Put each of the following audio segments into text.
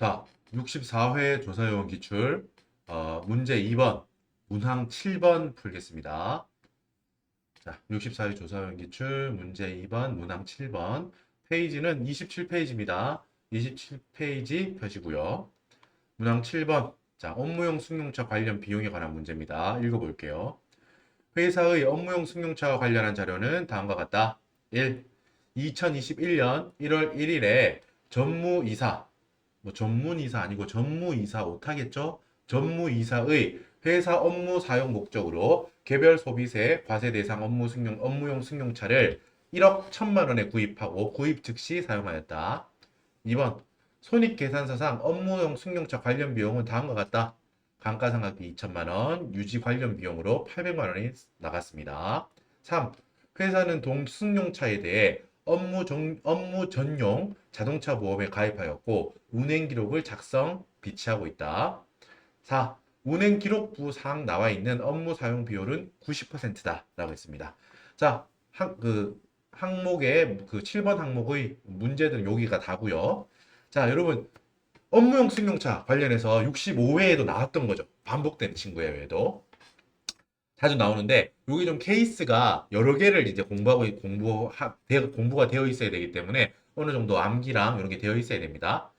자, 64회 조사요원 기출 문제 2번, 문항 7번 풀겠습니다. 자, 64회 조사요원 기출 문제 2번, 문항 7번. 페이지는 27페이지입니다. 27페이지 펴시고요. 문항 7번. 자, 업무용 승용차 관련 비용에 관한 문제입니다. 읽어볼게요. 회사의 업무용 승용차와 관련한 자료는 다음과 같다. 1. 2021년 1월 1일에 전무이사, 전문이사 아니고 전무이사 못하겠죠? 전무이사의 회사 업무 사용 목적으로 개별 소비세 과세 대상 업무용 승용차를 1억 1천만 원에 구입하고 구입 즉시 사용하였다. 2번 손익계산서상 업무용 승용차 관련 비용은 다음과 같다. 감가상각비 2천만 원, 유지 관련 비용으로 800만 원이 나갔습니다. 3. 회사는 동승용차에 대해 업무 전용 자동차 보험에 가입하였고 운행 기록을 작성, 비치하고 있다. 4. 운행 기록부 상 나와 있는 업무 사용 비율은 90%다 라고 했습니다. 자, 항목의 7번 항목의 문제들은 여기가 다고요. 자, 여러분 업무용 승용차 관련해서 65회에도 나왔던 거죠. 반복된 친구예요, 얘도. 자주 나오는데 여기 좀 케이스가 여러 개를 이제 공부가 되어 있어야 되기 때문에 어느 정도 암기랑 이런 게 되어 있어야 됩니다.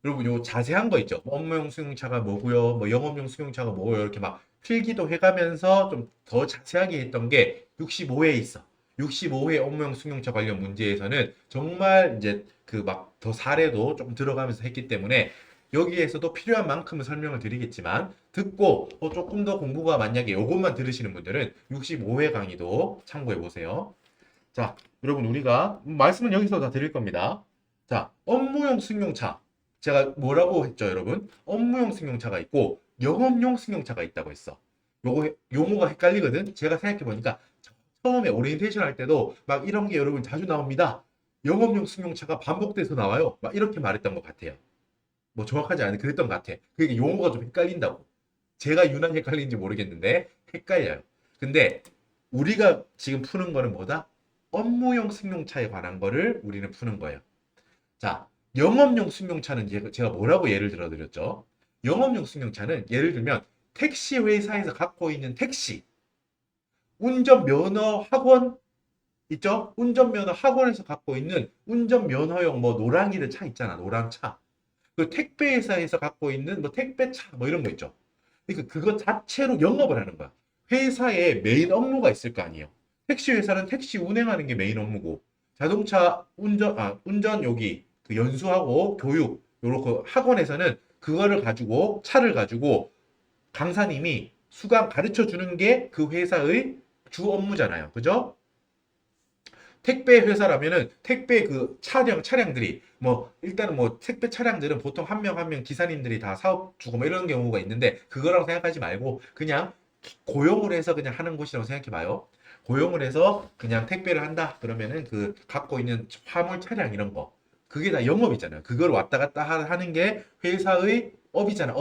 여러분 요 자세한 거 있죠. 업무용 승용차가 뭐고요, 뭐 영업용 승용차가 뭐고요, 이렇게 막 필기도 해가면서 좀 더 자세하게 했던 게 65회에 있어. 65회 업무용 승용차 관련 문제에서는 정말 이제 그 막 더 사례도 좀 들어가면서 했기 때문에 여기에서도 필요한 만큼은 설명을 드리겠지만 듣고 조금 더 공부가 만약에 요것만 들으시는 분들은 65회 강의도 참고해 보세요. 자, 여러분 우리가 말씀은 여기서 다 드릴 겁니다. 자, 업무용 승용차. 제가 뭐라고 했죠, 여러분? 업무용 승용차가 있고 영업용 승용차가 있다고 했어. 요거 용어가 헷갈리거든. 제가 생각해 보니까 처음에 오리엔테이션 할 때도 막 이런 게 여러분 자주 나옵니다. 영업용 승용차가 반복돼서 나와요. 막 이렇게 말했던 것 같아요. 뭐 정확하지 않은데 그랬던 것 같아. 그게 용어가 좀 헷갈린다고. 제가 유난히 헷갈리는지 모르겠는데 헷갈려요. 근데 우리가 지금 푸는 거는 뭐다? 업무용 승용차에 관한 거를 우리는 푸는 거예요. 자, 영업용 승용차는 제가 뭐라고 예를 들어 드렸죠? 영업용 승용차는 예를 들면 택시 회사에서 갖고 있는 택시, 운전면허 학원 있죠? 운전면허 학원에서 갖고 있는 운전면허용 뭐 노랑이들 차 있잖아. 노랑차. 그 택배 회사에서 갖고 있는 뭐 택배차 뭐 이런 거 있죠. 그러니까 그거 자체로 영업을 하는 거야. 회사에 메인 업무가 있을 거 아니에요. 택시 회사는 택시 운행하는 게 메인 업무고, 자동차 운전 여기 그 연수하고 교육 요렇게 학원에서는 그거를 가지고 차를 가지고 강사님이 수강 가르쳐 주는 게 그 회사의 주 업무잖아요. 그죠? 택배 회사라면은 택배 그 차량들이 뭐 일단은 뭐 택배 차량들은 보통 한 명 한 명 기사님들이 다 사업 주고 뭐 이런 경우가 있는데 그거라고 생각하지 말고 그냥 고용을 해서 그냥 하는 곳이라고 생각해 봐요. 고용을 해서 그냥 택배를 한다 그러면은 그 갖고 있는 화물 차량 이런 거 그게 다 영업이잖아요. 그걸 왔다 갔다 하는 게 회사의 업이잖아.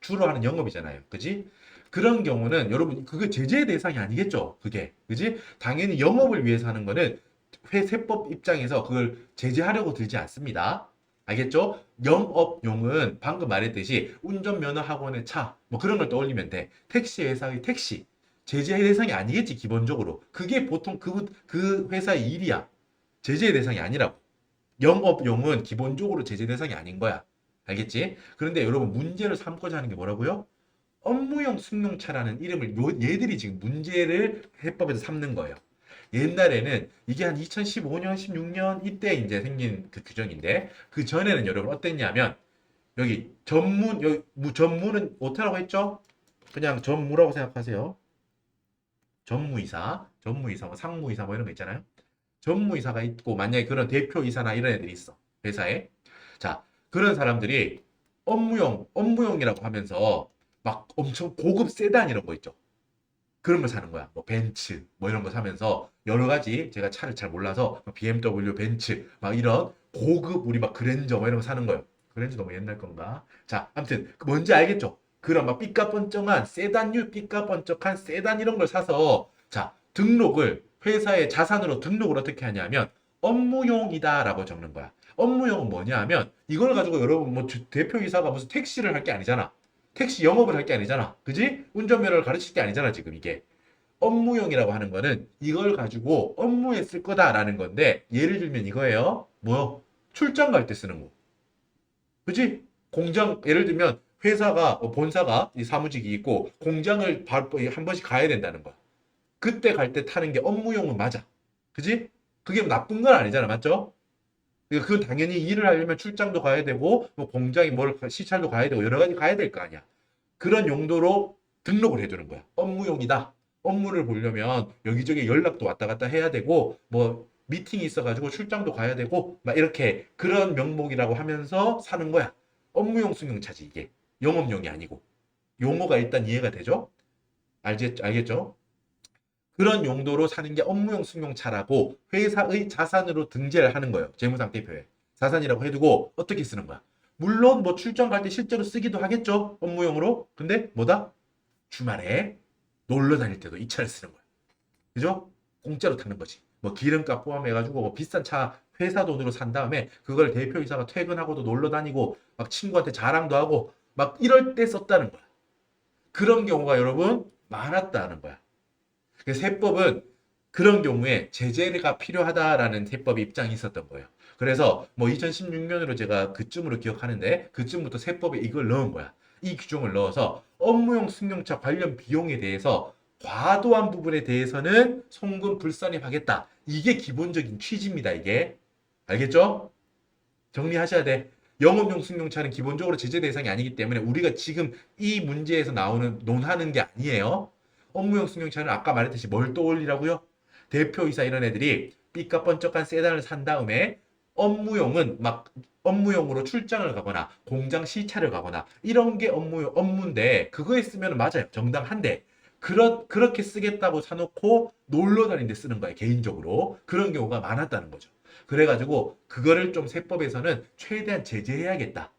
주로 하는 영업이잖아요. 그지? 그런 경우는 여러분 그게 제재 대상이 아니겠죠. 그게 그지? 당연히 영업을 위해서 하는 거는 세법 입장에서 그걸 제재하려고 들지 않습니다. 알겠죠? 영업용은 방금 말했듯이 운전면허 학원의 차, 뭐 그런 걸 떠올리면 돼. 택시 회사의 택시. 제재 대상이 아니겠지, 기본적으로. 그게 보통 그 회사의 일이야. 제재 대상이 아니라고. 영업용은 기본적으로 제재 대상이 아닌 거야. 알겠지? 그런데 여러분 문제를 삼고자 하는 게 뭐라고요? 업무용 승용차라는 이름을 얘들이 지금 문제를 해법에서 삼는 거예요. 옛날에는 이게 한 2015년, 16년 이때 이제 생긴 그 규정인데 그 전에는 여러분 어땠냐면 여기 전무는 못하라고 했죠? 그냥 전무라고 생각하세요. 전무이사, 뭐 상무이사 뭐 이런 거 있잖아요. 전무이사가 있고 만약에 그런 대표이사나 이런 애들이 있어 회사에. 자, 그런 사람들이 업무용이라고 하면서 막 엄청 고급 세단 이런 거 있죠. 그런 걸 사는 거야. 뭐 벤츠 뭐 이런 거 사면서 여러 가지 제가 차를 잘 몰라서 BMW, 벤츠 막 이런 고급 우리 막 그랜저 뭐 이런 거 사는 거예요. 그랜저 너무 옛날 건가? 자, 아무튼 뭔지 알겠죠? 그런 막 삐까뻔쩍한 세단류 삐까뻔쩍한 세단 이런 걸 사서 자, 등록을 회사의 자산으로 등록을 어떻게 하냐면 업무용이다라고 적는 거야. 업무용은 뭐냐 하면 이걸 가지고 여러분 뭐 대표이사가 무슨 택시를 할 게 아니잖아. 택시 영업을 할 게 아니잖아. 그지? 운전면허를 가르칠 게 아니잖아, 지금 이게. 업무용이라고 하는 거는 이걸 가지고 업무에 쓸 거다라는 건데 예를 들면 이거예요. 뭐요? 출장 갈 때 쓰는 거. 그지? 공장 예를 들면 회사가 본사가 이 사무직이 있고 공장을 한 번씩 가야 된다는 거야. 그때 갈 때 타는 게 업무용은 맞아. 그지? 그게 뭐 나쁜 건 아니잖아. 맞죠? 그건 당연히 일을 하려면 출장도 가야 되고 뭐 공장이 뭘 시찰도 가야 되고 여러 가지 가야 될 거 아니야. 그런 용도로 등록을 해두는 거야. 업무용이다. 업무를 보려면 여기저기 연락도 왔다 갔다 해야 되고 뭐 미팅이 있어가지고 출장도 가야 되고 막 이렇게 그런 명목이라고 하면서 사는 거야. 업무용 승용차지 이게. 영업용이 아니고. 용어가 일단 이해가 되죠? 알겠죠? 그런 용도로 사는 게 업무용 승용차라고 회사의 자산으로 등재를 하는 거예요. 재무상태표에. 자산이라고 해두고 어떻게 쓰는 거야? 물론 뭐 출장 갈 때 실제로 쓰기도 하겠죠. 업무용으로. 근데 뭐다? 주말에 놀러 다닐 때도 이 차를 쓰는 거야. 그죠? 공짜로 타는 거지. 뭐 기름값 포함해가지고 뭐 비싼 차 회사 돈으로 산 다음에 그걸 대표이사가 퇴근하고도 놀러 다니고 막 친구한테 자랑도 하고 막 이럴 때 썼다는 거야. 그런 경우가 여러분 많았다는 거야. 세법은 그런 경우에 제재가 필요하다라는 세법의 입장이 있었던 거예요. 그래서 뭐 2016년으로 제가 그쯤으로 기억하는데 그쯤부터 세법에 이걸 넣은 거야. 이 규정을 넣어서 업무용 승용차 관련 비용에 대해서 과도한 부분에 대해서는 송금 불산입하겠다. 이게 기본적인 취지입니다. 이게. 알겠죠? 정리하셔야 돼. 영업용 승용차는 기본적으로 제재 대상이 아니기 때문에 우리가 지금 이 문제에서 논하는 게 아니에요. 업무용 승용차는 아까 말했듯이 뭘 떠올리라고요? 대표이사 이런 애들이 삐까뻔쩍한 세단을 산 다음에 업무용은 막 업무용으로 출장을 가거나 공장 시차를 가거나 이런 게 업무인데 그거에 쓰면 맞아요. 정당한데 그렇게 쓰겠다고 사놓고 놀러 다니는 데 쓰는 거예요. 개인적으로. 그런 경우가 많았다는 거죠. 그래가지고 그거를 좀 세법에서는 최대한 제재해야겠다.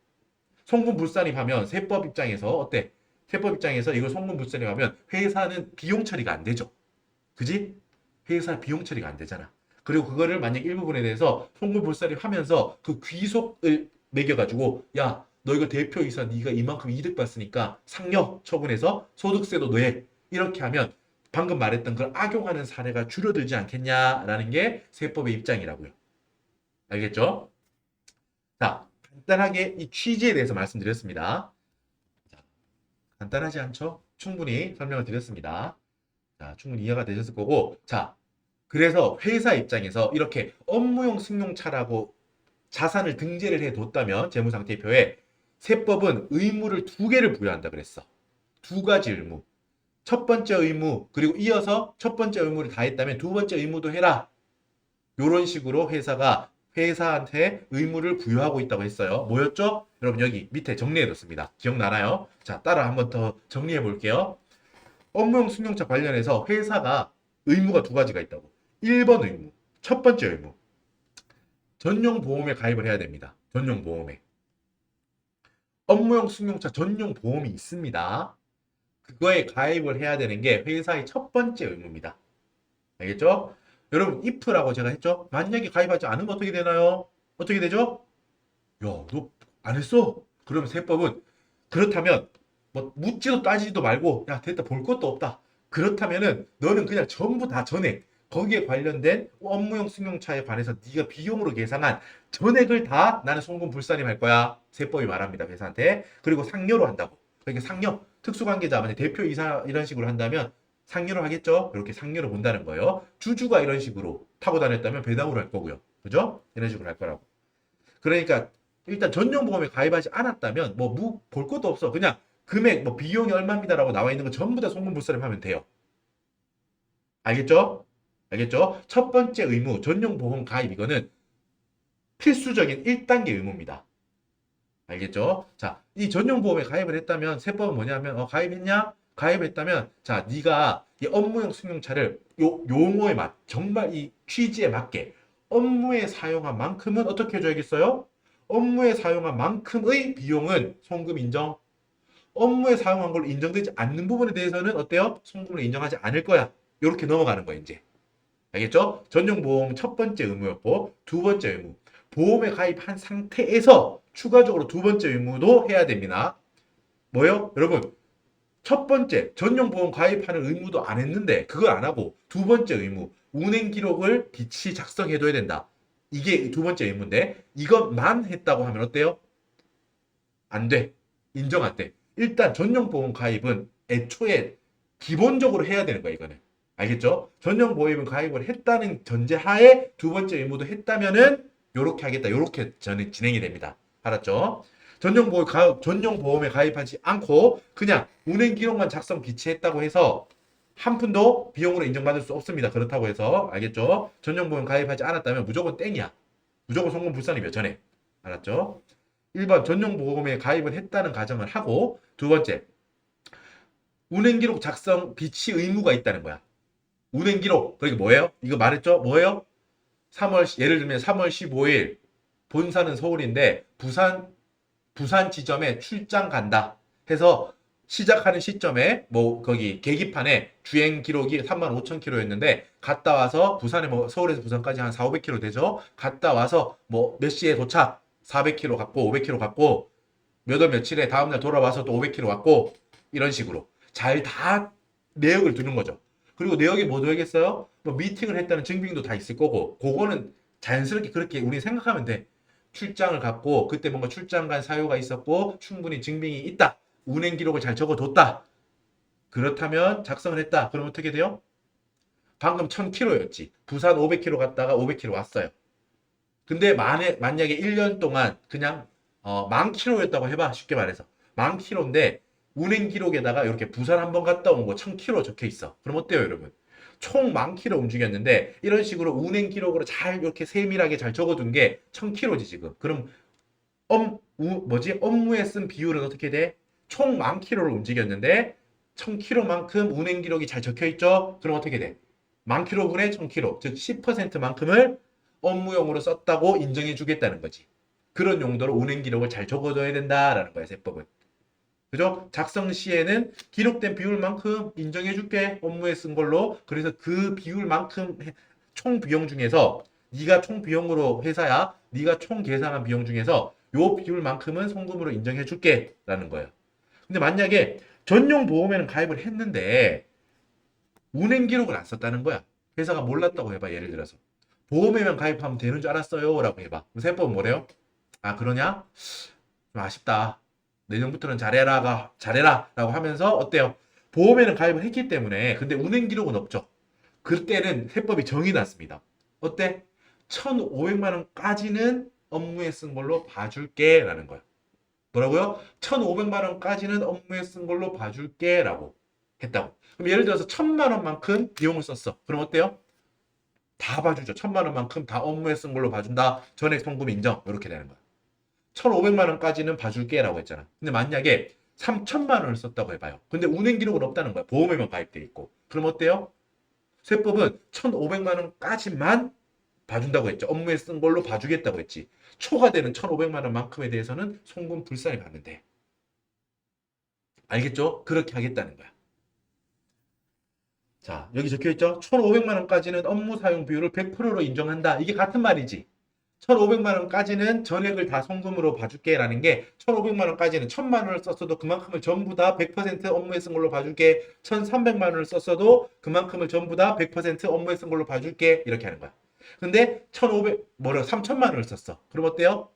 송금불산입하면 세법 입장에서 어때? 세법 입장에서 이걸 송금불산입하면 회사는 비용 처리가 안 되죠. 그지? 회사 비용 처리가 안 되잖아. 그리고 그거를 만약 일부분에 대해서 송금불산입하면서 그 귀속을 매겨가지고 야, 너 이거 대표이사 네가 이만큼 이득 봤으니까 상여 처분해서 소득세도 내. 이렇게 하면 방금 말했던 걸 악용하는 사례가 줄어들지 않겠냐라는 게 세법의 입장이라고요. 알겠죠? 자, 간단하게 이 취지에 대해서 말씀드렸습니다. 자, 간단하지 않죠? 충분히 설명을 드렸습니다. 자, 충분히 이해가 되셨을 거고, 자, 그래서 회사 입장에서 이렇게 업무용 승용차라고 자산을 등재를 해뒀다면 재무상태표에 세법은 의무를 두 개를 부여한다 그랬어. 두 가지 의무. 첫 번째 의무, 그리고 이어서 첫 번째 의무를 다 했다면 두 번째 의무도 해라. 이런 식으로 회사가 회사한테 의무를 부여하고 있다고 했어요. 뭐였죠? 여러분 여기 밑에 정리해뒀습니다. 기억나나요? 자, 따라 한번 더 정리해 볼게요. 업무용 승용차 관련해서 회사가 의무가 두 가지가 있다고. 1번 의무, 첫 번째 의무. 전용 보험에 가입을 해야 됩니다. 전용 보험에. 업무용 승용차 전용 보험이 있습니다. 그거에 가입을 해야 되는 게 회사의 첫 번째 의무입니다. 알겠죠? 여러분 if라고 제가 했죠? 만약에 가입하지 않으면 어떻게 되나요? 어떻게 되죠? 야, 너 안 했어? 그러면 세법은 그렇다면 뭐 묻지도 따지지도 말고 야, 됐다 볼 것도 없다. 그렇다면은 너는 그냥 전부 다 전액 거기에 관련된 업무용 승용차에 관해서 네가 비용으로 계산한 전액을 다 나는 송금 불산임할 거야. 세법이 말합니다. 회사한테. 그리고 상여로 한다고. 그러니까 상여 특수관계자 만약 대표이사 이런 식으로 한다면 상여로 하겠죠? 이렇게 상여로 본다는 거예요. 주주가 이런 식으로 타고 다녔다면 배당으로 할 거고요. 그죠? 이런 식으로 할 거라고. 그러니까 일단 전용보험에 가입하지 않았다면 뭐 볼 것도 없어. 그냥 금액 뭐 비용이 얼마입니다라고 나와 있는 거 전부 다 송금불산임 하면 돼요. 알겠죠? 알겠죠? 첫 번째 의무 전용보험 가입 이거는 필수적인 1단계 의무입니다. 알겠죠? 자, 이 전용보험에 가입을 했다면 세법은 뭐냐면 가입했냐? 가입했다면 자, 네가 이 업무용 승용차를 용어에 정말 이 취지에 맞게 업무에 사용한 만큼은 어떻게 해줘야겠어요? 업무에 사용한 만큼의 비용은 송금 인정. 업무에 사용한 걸로 인정되지 않는 부분에 대해서는 어때요? 송금을 인정하지 않을 거야. 이렇게 넘어가는 거야, 이제. 알겠죠? 전용보험 첫 번째 의무였고 두 번째 의무. 보험에 가입한 상태에서 추가적으로 두 번째 의무도 해야 됩니다. 뭐요? 여러분, 첫 번째 전용보험 가입하는 의무도 안 했는데 그걸 안 하고 두 번째 의무 운행 기록을 비치 작성해둬야 된다. 이게 두 번째 의무인데 이것만 했다고 하면 어때요? 안 돼. 인정 안 돼. 일단 전용보험 가입은 애초에 기본적으로 해야 되는 거야 이거는. 알겠죠? 전용보험 가입을 했다는 전제하에 두 번째 의무도 했다면은 요렇게 하겠다. 요렇게 저는 진행이 됩니다. 알았죠? 전용보험에 가입하지 않고 그냥 운행 기록만 작성 비치했다고 해서 한 푼도 비용으로 인정받을 수 없습니다. 그렇다고 해서 알겠죠? 전용보험 가입하지 않았다면 무조건 땡이야. 무조건 송금 불산이며 전에. 알았죠? 1번 전용보험에 가입을 했다는 가정을 하고 두 번째 운행기록 작성 비치 의무가 있다는 거야. 운행기록 그러니까 뭐예요? 이거 말했죠? 뭐예요? 예를 들면 3월 15일 본사는 서울인데 부산 지점에 출장 간다 해서 시작하는 시점에 뭐 거기 계기판에 주행 기록이 35,000km였는데 갔다 와서 부산에 뭐 서울에서 부산까지 한 4,500km 되죠. 갔다 와서 뭐 몇 시에 도착 400km 갔고 500km 갔고 몇 월 며칠에 다음날 돌아와서 또 500km 왔고 이런 식으로 잘 다 내역을 두는 거죠. 그리고 내역이 뭐 되겠어요? 뭐 미팅을 했다는 증빙도 다 있을 거고 그거는 자연스럽게 그렇게 우리 생각하면 돼. 출장을 갔고 그때 뭔가 출장 간 사유가 있었고 충분히 증빙이 있다. 운행 기록을 잘 적어뒀다. 그렇다면 작성을 했다. 그럼 어떻게 돼요? 방금 1000km였지. 부산 500km 갔다가 500km 왔어요. 근데 만약에 1년 동안 그냥 10,000km였다고 해봐. 쉽게 말해서. 10,000km인데 운행 기록에다가 이렇게 부산 한번 갔다 온 거 1000km 적혀 있어. 그럼 어때요, 여러분? 총 10,000km 움직였는데 이런 식으로 운행 기록으로 잘 이렇게 세밀하게 잘 적어둔 게 1000km지 지금. 그럼 업무에 쓴 비율은 어떻게 돼? 총 10,000km를 움직였는데 1000km만큼 운행 기록이 잘 적혀 있죠? 그럼 어떻게 돼? 10,000km분의 1000km, 즉 10%만큼을 업무용으로 썼다고 인정해 주겠다는 거지. 그런 용도로 운행 기록을 잘 적어둬야 된다라는 거야, 세법은. 그죠? 작성 시에는 기록된 비율만큼 인정해 줄게. 업무에 쓴 걸로. 그래서 그 비율만큼 총 비용 중에서 네가 총 비용으로 회사야. 네가 총 계산한 비용 중에서 요 비율만큼은 송금으로 인정해 줄게 라는 거예요. 근데 만약에 전용 보험에는 가입을 했는데 운행 기록을 안 썼다는 거야. 회사가 몰랐다고 해봐. 예를 들어서. 보험에만 가입하면 되는 줄 알았어요 라고 해봐. 세법은 뭐래요? 아 그러냐? 좀 아쉽다. 내년부터는 잘해라 라고 하면서 어때요? 보험에는 가입을 했기 때문에 근데 운행 기록은 없죠. 그때는 세법이 정이 났습니다. 어때? 1,500만 원까지는 업무에 쓴 걸로 봐줄게 라는 거야. 뭐라고요? 1,500만 원까지는 업무에 쓴 걸로 봐줄게 라고 했다고. 그럼 예를 들어서 1,000만 원만큼 비용을 썼어. 그럼 어때요? 다 봐주죠. 1,000만 원만큼 다 업무에 쓴 걸로 봐준다. 전액 송금 인정. 이렇게 되는 거야. 1,500만 원까지는 봐줄게 라고 했잖아. 근데 만약에 3,000만 원을 썼다고 해봐요. 근데 운행 기록은 없다는 거야. 보험에만 가입돼 있고. 그럼 어때요? 세법은 1,500만 원까지만 봐준다고 했죠. 업무에 쓴 걸로 봐주겠다고 했지. 초과되는 1,500만 원만큼에 대해서는 송금 불산이 받는데. 알겠죠? 그렇게 하겠다는 거야. 자, 여기 적혀 있죠? 1,500만 원까지는 업무 사용 비율을 100%로 인정한다. 이게 같은 말이지. 1,500만 원까지는 전액을 다 송금으로 봐줄게 라는 게 1,500만 원까지는 1,000만 원을 썼어도 그만큼을 전부 다 100% 업무에 쓴 걸로 봐줄게. 1,300만 원을 썼어도 그만큼을 전부 다 100% 업무에 쓴 걸로 봐줄게. 이렇게 하는 거야. 근데 3,000만 원을 썼어. 그럼 어때요?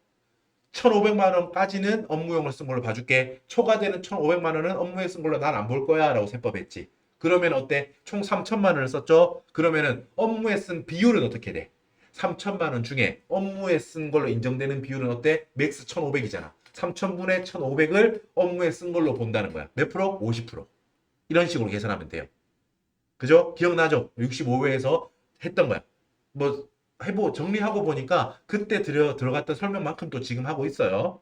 1,500만 원까지는 업무용을 쓴 걸로 봐줄게. 초과되는 1,500만 원은 업무에 쓴 걸로 난 안 볼 거야 라고 세법했지. 그러면 어때? 총 3,000만 원을 썼죠? 그러면은 업무에 쓴 비율은 어떻게 돼? 3,000만 원 중에 업무에 쓴 걸로 인정되는 비율은 어때? 맥스 1,500이잖아. 3,000분의 1,500을 업무에 쓴 걸로 본다는 거야. 몇 프로? 50%. 이런 식으로 계산하면 돼요. 그죠? 기억나죠? 65회에서 했던 거야. 뭐 정리하고 보니까 그때 들어갔던 설명만큼 또 지금 하고 있어요.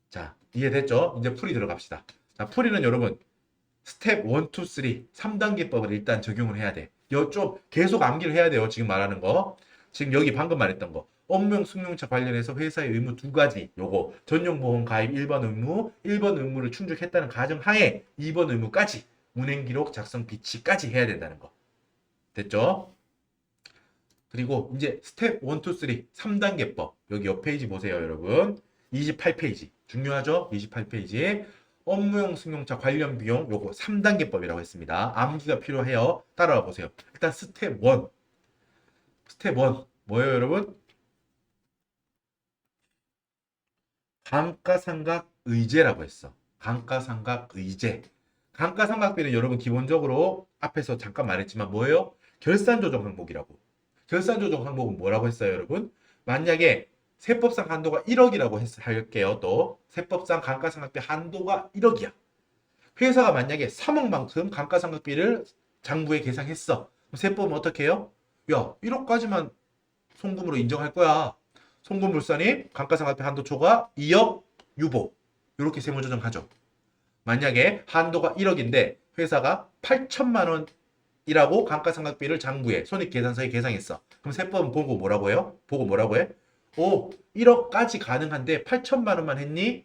자, 이해됐죠? 이제 풀이 들어갑시다. 자, 풀이는 여러분 스텝 1, 2, 3, 3단계법을 일단 적용을 해야 돼. 좀 계속 암기를 해야 돼요. 지금 말하는 거. 지금 여기 방금 말했던 거. 업무용 승용차 관련해서 회사의 의무 두 가지. 요거 전용보험 가입 1번 의무, 1번 의무를 충족했다는 가정하에 2번 의무까지 운행기록 작성 비치까지 해야 된다는 거. 됐죠? 그리고 이제 스텝 1, 2, 3, 3단계법. 여기 옆 페이지 보세요, 여러분. 28페이지. 중요하죠? 28페이지에 업무용 승용차 관련 비용 요거 3단계법이라고 했습니다. 암기가 필요해요. 따라와 보세요. 일단 스텝 1. 스텝 1. 뭐예요, 여러분? 감가상각의제라고 했어. 감가상각의제. 감가상각비는 여러분 기본적으로 앞에서 잠깐 말했지만 뭐예요? 결산조정 항목이라고. 결산조정 항목은 뭐라고 했어요, 여러분? 만약에 세법상 한도가 1억이라고 할게요. 또 세법상 감가상각비 한도가 1억이야. 회사가 만약에 3억만큼 감가상각비를 장부에 계상했어. 그럼 세법은 어떻게 해요? 야, 1억까지만 송금으로 인정할 거야. 송금물산이 감가상각비 한도 초과 2억 유보. 이렇게 세무조정하죠. 만약에 한도가 1억인데 회사가 8천만 원이라고 감가상각비를 장부에 손익계산서에 계상했어. 그럼 세법은 보고 뭐라고 해요? 보고 뭐라고 해? 오, 1억까지 가능한데 8천만 원만 했니?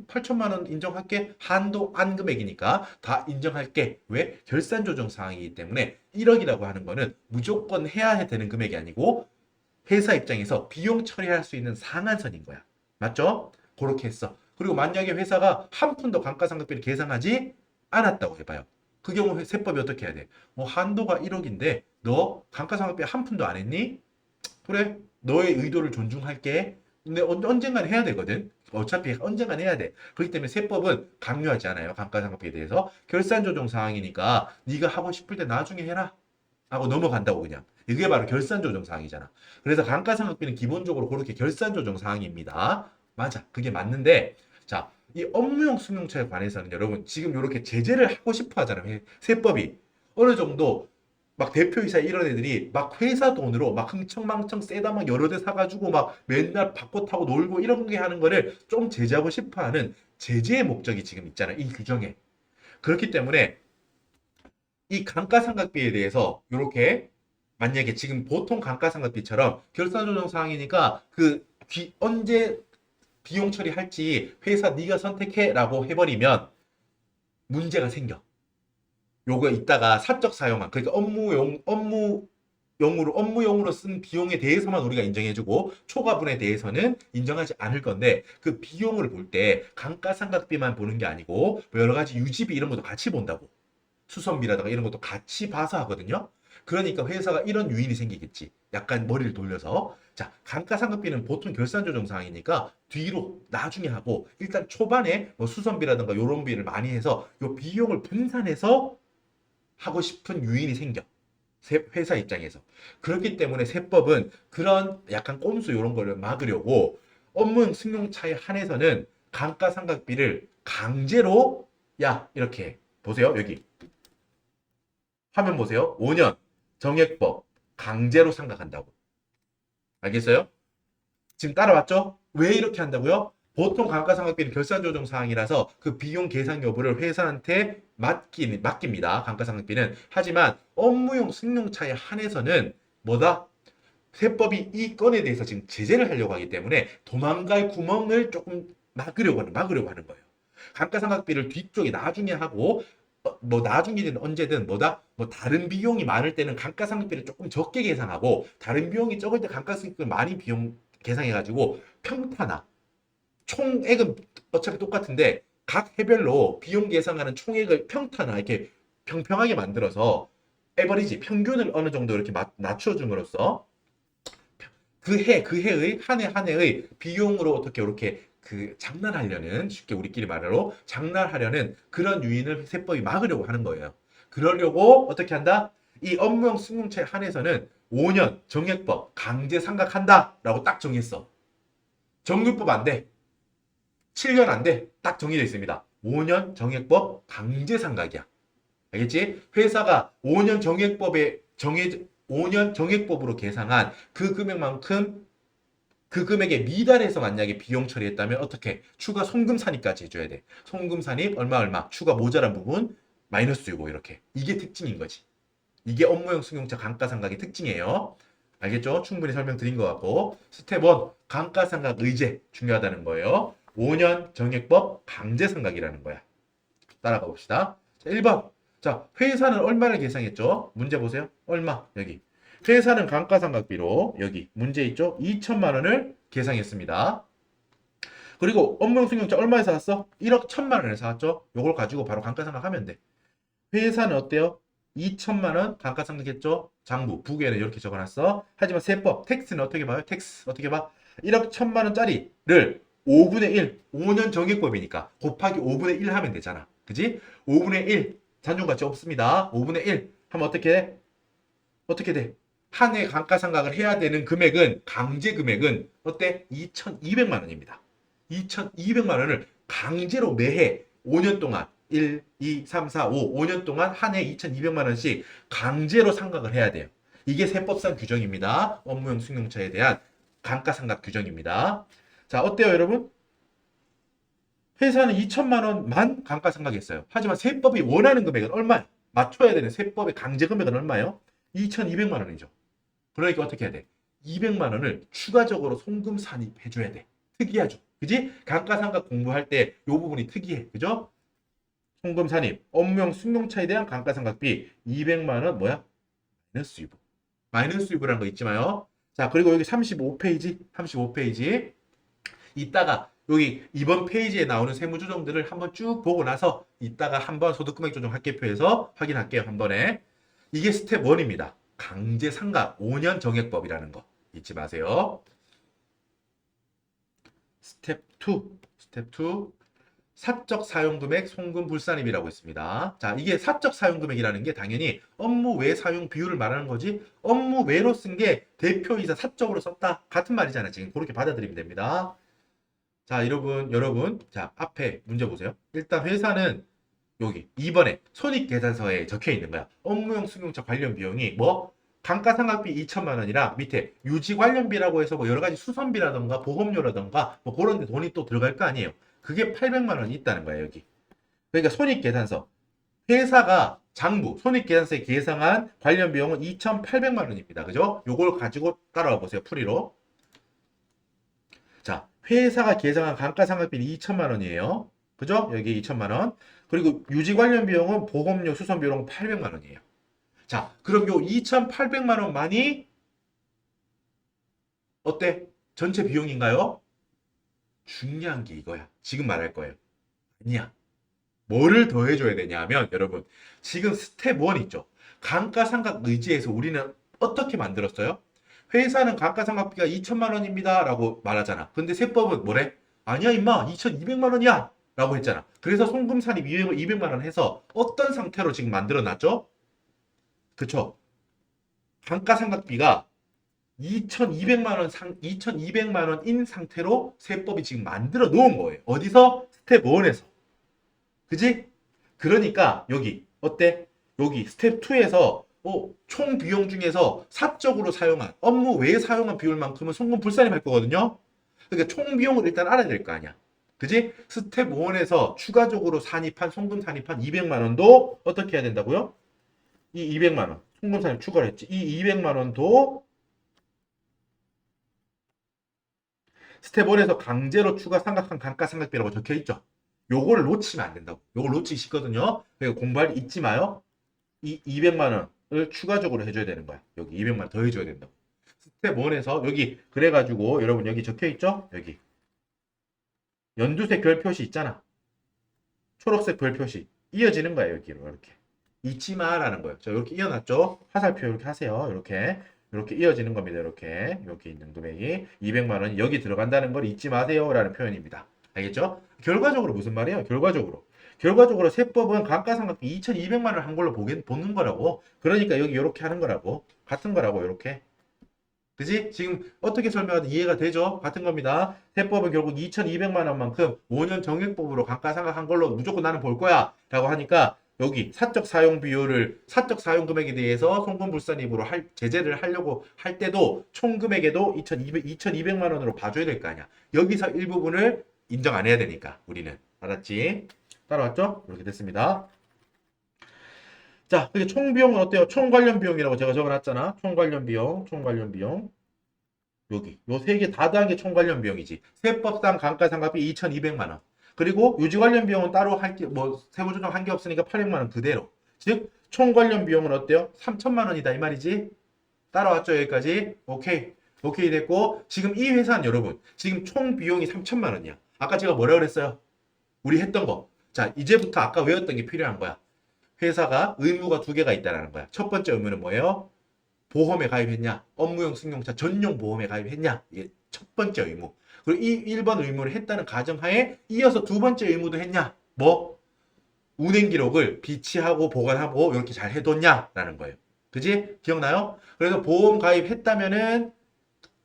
8천만 원 인정할게. 한도 안 금액이니까 다 인정할게. 왜? 결산조정 사항이기 때문에 1억이라고 하는 거는 무조건 해야 되는 금액이 아니고 회사 입장에서 비용 처리할 수 있는 상한선인 거야. 맞죠? 그렇게 했어. 그리고 만약에 회사가 한 푼도 감가상각비를 계상하지 않았다고 해봐요. 그 경우 세법이 어떻게 해야 돼? 뭐 한도가 1억인데 너 감가상각비 한 푼도 안 했니? 그래, 너의 의도를 존중할게. 근데 언젠간 해야 되거든. 어차피 언젠간 해야 돼. 그렇기 때문에 세법은 강요하지 않아요. 감가상각비에 대해서. 결산조정 사항이니까 네가 하고 싶을 때 나중에 해라 하고 넘어간다고 그냥. 이게 바로 결산조정 사항이잖아. 그래서 감가상각비는 기본적으로 그렇게 결산조정 사항입니다. 맞아. 그게 맞는데 자, 이 업무용 승용차에 관해서는 여러분 지금 이렇게 제재를 하고 싶어 하잖아요. 세법이. 어느 정도 막 대표이사 이런 애들이 막 회사 돈으로 막 흥청망청 세다 막 여러 대 사가지고 막 맨날 바꿔 타고 놀고 이런 게 하는 거를 좀 제재하고 싶어 하는 제재의 목적이 지금 있잖아요. 이 규정에. 그렇기 때문에 이 감가상각비에 대해서 이렇게 만약에 지금 보통 감가상각비처럼 결산조정 사항이니까 언제 비용 처리할지 회사 네가 선택해라고 해버리면 문제가 생겨. 요거 이따가 사적 사용한 그러니까 업무용으로 쓴 비용에 대해서만 우리가 인정해주고 초과분에 대해서는 인정하지 않을 건데 그 비용을 볼 때 감가상각비만 보는 게 아니고 뭐 여러 가지 유지비 이런 것도 같이 본다고. 수선비라든가 이런 것도 같이 봐서 하거든요. 그러니까 회사가 이런 유인이 생기겠지. 약간 머리를 돌려서. 자, 감가상각비는 보통 결산조정 사항이니까 뒤로 나중에 하고 일단 초반에 뭐 수선비라든가 이런 비를 많이 해서 요 비용을 분산해서 하고 싶은 유인이 생겨. 회사 입장에서. 그렇기 때문에 세법은 그런 약간 꼼수 이런 거를 막으려고 업무 승용차에 한해서는 감가상각비를 강제로 이렇게 보세요. 여기 화면 보세요. 5년 정액법 강제로 상각한다고. 알겠어요? 지금 따라왔죠? 왜 이렇게 한다고요? 보통 감가상각비는 결산조정 사항이라서 그 비용 계산 여부를 회사한테 맡깁니다. 감가상각비는. 하지만 업무용 승용차에 한해서는 뭐다? 세법이 이 건에 대해서 지금 제재를 하려고 하기 때문에 도망갈 구멍을 조금 막으려고 하는 거예요. 감가상각비를 뒤쪽에 나중에 하고 뭐 나중이든 언제든 뭐 다른 비용이 많을 때는 감가상각비를 조금 적게 계산하고 다른 비용이 적을 때 감가상각비를 많이 비용 계산해가지고 평탄화 총액은 어차피 똑같은데 각 해별로 비용 계산하는 총액을 평탄화 이렇게 평평하게 만들어서 에버리지 평균을 어느 정도 이렇게 낮춰줌으로써 그 해의 한 해 한 해의 비용으로 어떻게 이렇게 장난하려는 쉽게 우리끼리 말로 장난하려는 그런 유인을 세법이 막으려고 하는 거예요. 그러려고 어떻게 한다? 이 업무용 승용차에 한해서는 5년 정액법 강제 상각한다라고 딱 정했어. 정규법 안 돼. 7년 안 돼. 딱 정해져 있습니다. 5년 정액법 강제 상각이야. 알겠지? 회사가 5년 정액법에 5년 정액법으로 계상한 그 금액만큼 그 금액에 미달해서 만약에 비용 처리했다면 어떻게? 추가 송금 산입까지 해줘야 돼. 송금 산입 얼마 추가 모자란 부분 마이너스 주고 이렇게. 이게 특징인 거지. 이게 업무용 승용차 감가상각의 특징이에요. 알겠죠? 충분히 설명드린 것 같고 스텝 1 감가상각 의제 중요하다는 거예요. 5년 정액법 강제상각이라는 거야. 따라가 봅시다. 자, 1번. 자, 회사는 얼마를 계상했죠? 문제 보세요. 얼마? 여기. 회사는 감가상각비로 여기 문제 있죠? 2천만 원을 계상했습니다. 그리고 업무용 승용차 얼마에 사왔어? 1억 1천만 원에 사왔죠? 요걸 가지고 바로 감가상각하면 돼. 회사는 어때요? 2천만 원 감가상각했죠? 장부, 부계는 이렇게 적어놨어. 하지만 세법, 텍스는 어떻게 봐요? 텍스 어떻게 봐? 1억 1천만 원짜리를 5분의 1, 5년 정액법이니까 곱하기 5분의 1 하면 되잖아. 그지? 5분의 1, 잔존가치 없습니다. 5분의 1 하면 어떻게 돼? 어떻게 돼? 한 해 감가상각을 해야 되는 금액은, 강제 금액은 어때? 2,200만 원입니다. 2,200만 원을 강제로 매해 5년 동안 1, 2, 3, 4, 5, 5년 동안 한 해 2,200만 원씩 강제로 상각을 해야 돼요. 이게 세법상 규정입니다. 업무용 승용차에 대한 감가상각 규정입니다. 자, 어때요, 여러분? 회사는 2천만 원만 감가상각했어요. 하지만 세법이 원하는 금액은 얼마야? 맞춰야 되는 세법의 강제 금액은 얼마예요? 2,200만 원이죠. 그러니까 어떻게 해야 돼? 200만 원을 추가적으로 송금 산입해줘야 돼. 특이하죠. 그지? 감가상각 공부할 때 이 부분이 특이해. 그죠? 송금 산입, 업무용 승용차에 대한 감가상각비 200만 원 뭐야? 마이너스 유부. 마이너스 유부라는 거 잊지 마요. 자, 그리고 여기 35페이지, 35페이지. 이따가 여기 이번 페이지에 나오는 세무조정들을 한번 쭉 보고 나서 이따가 한번 소득금액조정 합계표에서 확인할게요. 한 번에. 이게 스텝 1입니다. 강제상각 5년 정액법이라는 거 잊지 마세요. 스텝 2. 스텝 2. 사적 사용금액 송금 불산입이라고 있습니다. 자, 이게 사적 사용금액이라는 게 당연히 업무 외 사용 비율을 말하는 거지, 업무 외로 쓴 게 대표이사 사적으로 썼다 같은 말이잖아요. 지금 그렇게 받아들이면 됩니다. 자, 여러분, 자, 앞에 문제 보세요. 일단 회사는 여기 2번에 손익계산서에 적혀 있는 거야. 업무용 승용차 관련 비용이 뭐 감가상각비 2천만 원이랑 밑에 유지 관련비라고 해서 뭐 여러 가지 수선비라던가 보험료라던가 뭐 그런 데 돈이 또 들어갈 거 아니에요. 그게 800만 원이 있다는 거예요, 여기. 그러니까 손익계산서. 회사가 장부, 손익계산서에 계상한 관련 비용은 2,800만 원입니다. 그죠? 요걸 가지고 따라와 보세요, 풀이로. 자, 회사가 계상한 감가상각비는 2천만 원이에요. 그죠? 여기 2천만 원. 그리고 유지 관련 비용은 보험료, 수선 비용 800만 원이에요. 자, 그럼 요 2,800만 원만이 어때? 전체 비용인가요? 중요한 게 이거야. 지금 말할 거예요. 아니야. 뭐를 더해줘야 되냐면 여러분, 지금 스텝 1 있죠. 감가상각 의지에서 우리는 어떻게 만들었어요? 회사는 감가상각비가 2천만 원입니다 라고 말하잖아. 근데 세법은 뭐래? 아니야 임마, 2,200만 원이야 라고 했잖아. 그래서 송금산입 200만 원 해서 어떤 상태로 지금 만들어 놨죠? 그쵸? 감가상각비가 2,200만 원인 상태로 세법이 지금 만들어 놓은 거예요. 어디서? 스텝 1에서. 그지? 그러니까 여기 어때? 여기 스텝 2에서 총 비용 중에서 사적으로 사용한, 업무 외에 사용한 비율만큼은 송금 불산입할 거거든요. 그러니까 총 비용을 일단 알아야 될 거 아니야. 그지? 스텝 1에서 추가적으로 송금 산입한 200만 원도 어떻게 해야 된다고요? 이 200만 원. 송금 산입 추가를 했지. 이 200만 원도 스텝 1에서 강제로 추가 상각한 감가상각비라고 적혀 있죠. 요거를 놓치면 안 된다고. 요걸 놓치기 쉽거든요. 그러니까 공부할 때 잊지 마요. 이 200만 원을 추가적으로 해줘야 되는 거야. 여기 200만 원 더 해줘야 된다고. 스텝 1에서 여기 그래가지고 여러분 여기 적혀 있죠? 여기 연두색 별 표시 있잖아. 초록색 별 표시 이어지는 거예요. 여기로 이렇게 잊지 마라는 거예요. 자, 이렇게 이어놨죠? 화살표 이렇게 하세요. 이렇게 이어지는 겁니다. 이렇게 여기 있는 금액이 200만 원이 여기 들어간다는 걸 잊지 마세요라는 표현입니다. 알겠죠? 결과적으로 무슨 말이에요? 결과적으로 세법은 감가상각비 2,200만 원을 한 걸로 보는 거라고. 그러니까 여기 이렇게 하는 거라고. 같은 거라고 이렇게. 그지? 지금 어떻게 설명하든 이해가 되죠? 같은 겁니다. 세법은 결국 2,200만 원만큼 5년 정액법으로 감가상각한 걸로 무조건 나는 볼 거야 라고 하니까 여기 사적 사용 금액에 대해서 송금불산입으로 제재를 하려고 할 때도 총 금액에도 2,200만 원으로 봐줘야 될 거 아니야. 여기서 일부분을 인정 안 해야 되니까 우리는. 알았지? 따라왔죠? 이렇게 됐습니다. 자, 그게 총 비용은 어때요? 총 관련 비용이라고 제가 적어놨잖아. 총 관련 비용. 여기 요 세 개 다 더한 게 총 관련 비용이지. 세법상 감가상각비 2,200만 원. 그리고 유지 관련 비용은 따로 할 게 뭐 세무조정 한 게 없으니까 800만 원 그대로. 즉 총 관련 비용은 어때요? 3천만 원이다 이 말이지. 따라왔죠? 여기까지. 오케이. 오케이 됐고, 지금 이 회사는 여러분, 지금 총 비용이 3천만 원이야. 아까 제가 뭐라 그랬어요? 우리 했던 거. 자, 이제부터 아까 외웠던 게 필요한 거야. 회사가 의무가 두 개가 있다는 거야. 첫 번째 의무는 뭐예요? 보험에 가입했냐? 업무용 승용차 전용 보험에 가입했냐? 이게 첫 번째 의무. 그리고 이 1번 의무를 했다는 가정하에 이어서 두 번째 의무도 했냐? 뭐? 운행 기록을 비치하고 보관하고 이렇게 잘 해뒀냐라는 거예요. 그지? 기억나요? 그래서 보험 가입했다면은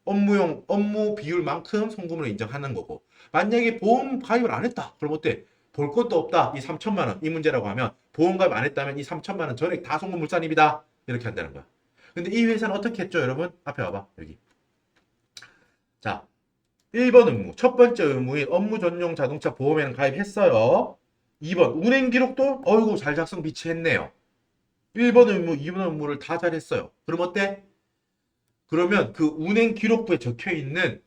업무용 업무 비율만큼 송금을 인정하는 거고, 만약에 보험 가입을 안 했다. 그럼 어때? 볼 것도 없다. 이 3천만 원 이 문제라고 하면 보험 가입 안 했다면 이 3천만 원 전액 다 송금 물산입니다. 이렇게 한다는 거야. 근데 이 회사는 어떻게 했죠, 여러분? 앞에 와봐. 여기. 자, 1번 의무. 첫 번째 의무인 업무 전용 자동차 보험에는 가입했어요. 2번 운행 기록도 어이구 잘 작성 비치했네요. 1번 의무, 2번 의무를 다 잘했어요. 그럼 어때? 그러면 그 운행 기록부에 적혀 있는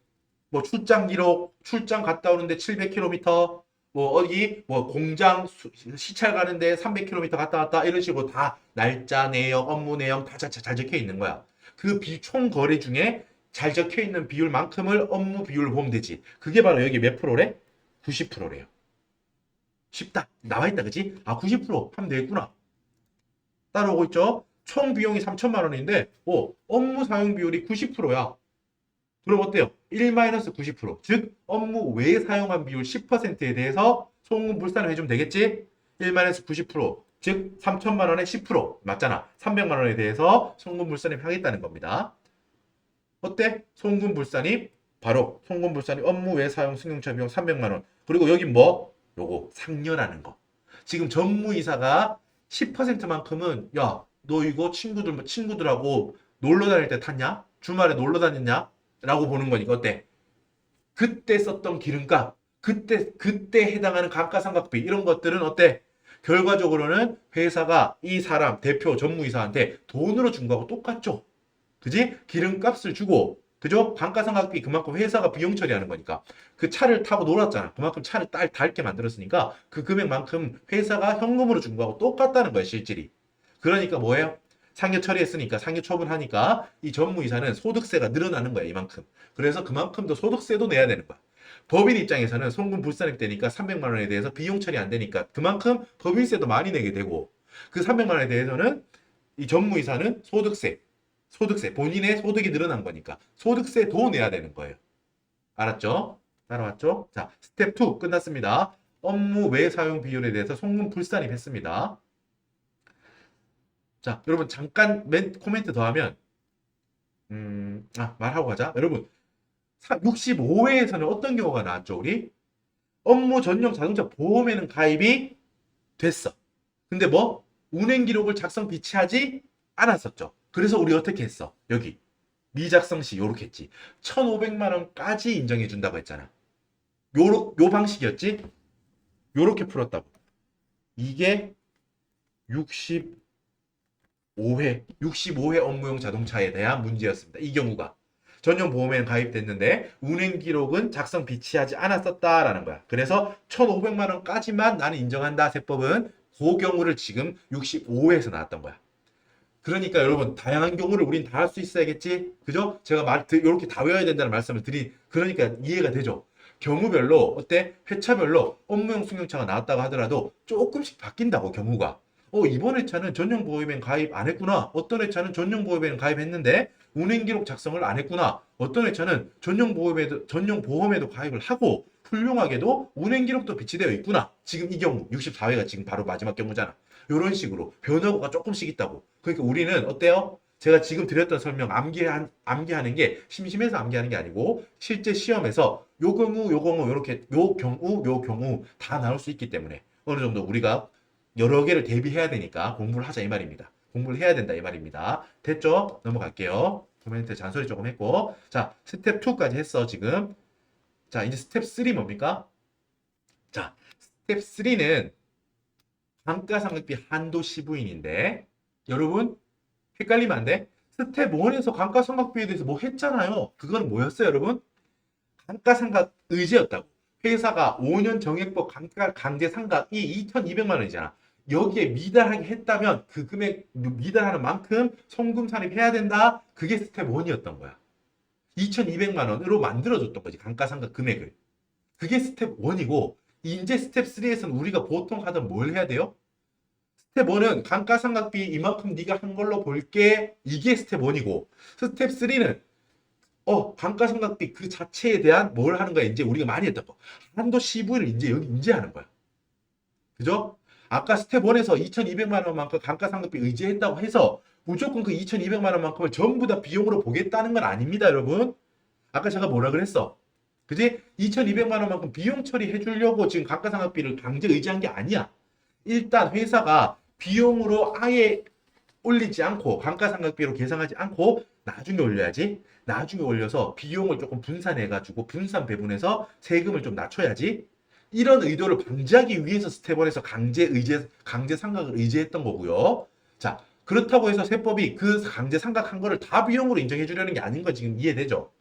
뭐 출장 기록, 출장 갔다 오는데 700km, 뭐 어디 뭐 공장 시찰 가는데 300km 갔다 왔다 이런 식으로 다 날짜, 내역, 업무 내용 다 잘 적혀 있는 거야. 그 총 거래 중에 잘 적혀 있는 비율만큼을 업무 비율로 보면 되지. 그게 바로 여기 몇 프로래? 90%래요. 쉽다. 나와 있다, 그지? 아, 90% 하면 되겠구나. 따라오고 있죠? 총 비용이 3천만 원인데, 업무 사용 비율이 90%야. 그럼 어때요? 1-90%. 즉, 업무 외에 사용한 비율 10%에 대해서 송금 불산을 해주면 되겠지? 1-90%. 즉, 3천만 원에 10%. 맞잖아. 300만 원에 대해서 송금 불산입 하겠다는 겁니다. 어때? 송금 불산입. 바로 송금 불산입 업무 외 사용 승용차 비용 300만 원. 그리고 여기 뭐? 요거 상여라는 거. 지금 전무이사가 10%만큼은 야, 너 이거 친구들하고 놀러 다닐 때 탔냐? 주말에 놀러 다녔냐? 라고 보는 거니까 어때? 그때 썼던 기름값, 그때 해당하는 감가상각비 이런 것들은 어때? 결과적으로는 회사가 이 사람 대표 전무이사한테 돈으로 준 거하고 똑같죠. 그지? 기름값을 주고, 그죠? 감가상각비 그만큼 회사가 비용 처리하는 거니까. 그 차를 타고 놀았잖아. 그만큼 차를 닳게 만들었으니까 그 금액만큼 회사가 현금으로 준 거하고 똑같다는 거야, 실질이. 그러니까 뭐예요? 상여 처리했으니까, 상여 처분하니까 이 전무이사는 소득세가 늘어나는 거야, 이만큼. 그래서 그만큼 더 소득세도 내야 되는 거야. 법인 입장에서는 송금 불산입 되니까 300만 원에 대해서 비용 처리 안 되니까 그만큼 법인세도 많이 내게 되고, 그 300만 원에 대해서는 이 전무이사는 소득세, 본인의 소득이 늘어난 거니까 소득세도 내야 되는 거예요. 알았죠? 따라왔죠? 자, 스텝 2 끝났습니다. 업무 외 사용 비율에 대해서 송금 불산입 했습니다. 자, 여러분 잠깐 코멘트 더하면 말하고 가자. 여러분 65회에서는 어떤 경우가 나왔죠? 우리 업무 전용 자동차 보험에는 가입이 됐어. 근데 뭐 운행 기록을 작성 비치하지 않았었죠. 그래서 우리 어떻게 했어? 여기 미작성 시 요렇게 했지. 1,500만 원까지 인정해 준다고 했잖아. 요 방식이었지? 요렇게 풀었다고. 이게 65회 업무용 자동차에 대한 문제였습니다. 이 경우가. 전용 보험에는 가입됐는데 운행 기록은 작성 비치하지 않았었다라는 거야. 그래서 1,500만 원까지만 나는 인정한다. 세법은 그 경우를 지금 65회에서 나왔던 거야. 그러니까 여러분 다양한 경우를 우린 다 할 수 있어야겠지. 그죠? 제가 이렇게 다 외워야 된다는 말씀을 그러니까 이해가 되죠. 경우별로 어때? 회차별로 업무용 승용차가 나왔다고 하더라도 조금씩 바뀐다고 경우가. 이번 회차는 전용 보험에는 가입 안 했구나. 어떤 회차는 전용 보험에는 가입했는데 운행 기록 작성을 안 했구나. 어떤 회차는 전용 보험에도 가입을 하고 훌륭하게도 운행 기록도 비치되어 있구나. 지금 이 경우 64회가 지금 바로 마지막 경우잖아. 이런 식으로 변화가 조금씩 있다고. 그러니까 우리는 어때요? 제가 지금 드렸던 설명 암기하는 게 심심해서 암기하는 게 아니고 실제 시험에서 요 경우 이렇게 요 경우 다 나올 수 있기 때문에 어느 정도 우리가 여러 개를 대비해야 되니까 공부를 하자 이 말입니다. 공부를 해야 된다 이 말입니다. 됐죠? 넘어갈게요. 코멘트 잔소리 조금 했고, 자 스텝 2까지 했어 지금. 자 이제 스텝 3 뭡니까? 자 스텝 3는 감가상각비 한도 시부인인데 여러분 헷갈리면 안 돼. 스텝 1에서 감가상각비에 대해서 뭐 했잖아요. 그거는 뭐였어요 여러분? 감가상각 의제였다고. 회사가 5년 정액법 강제상각이 2,200만 원이잖아. 여기에 미달하게 했다면 그 금액 미달하는 만큼 송금 산입해야 된다. 그게 스텝 1이었던 거야. 2,200만 원으로 만들어줬던 거지. 감가상각 금액을. 그게 스텝 1이고 이제 스텝 3에서는 우리가 보통 하던 뭘 해야 돼요? 스텝 1은 감가상각비 이만큼 네가 한 걸로 볼게. 이게 스텝 1이고 스텝 3는 감가상각비 그 자체에 대한 뭘 하는 거야. 이제 우리가 많이 했던 거. 한도 CV를 이제 여기 인제하는 거야. 그죠? 아까 스텝 1에서 2,200만 원만큼 감가상각비 의제했다고 해서 무조건 그 2,200만 원만큼을 전부 다 비용으로 보겠다는 건 아닙니다, 여러분. 아까 제가 뭐라 그랬어? 그지? 2,200만 원만큼 비용 처리해 주려고 지금 감가상각비를 강제 의지한 게 아니야. 일단 회사가 비용으로 아예 올리지 않고 감가상각비로 계산하지 않고 나중에 올려야지. 나중에 올려서 비용을 조금 분산해가지고 분산 배분해서 세금을 좀 낮춰야지. 이런 의도를 방지하기 위해서 스텝 1에서 강제 상각을 의제했던 거고요. 자, 그렇다고 해서 세법이 그 강제 상각한 거를 다 비용으로 인정해 주려는 게 아닌 거 지금 이해되죠?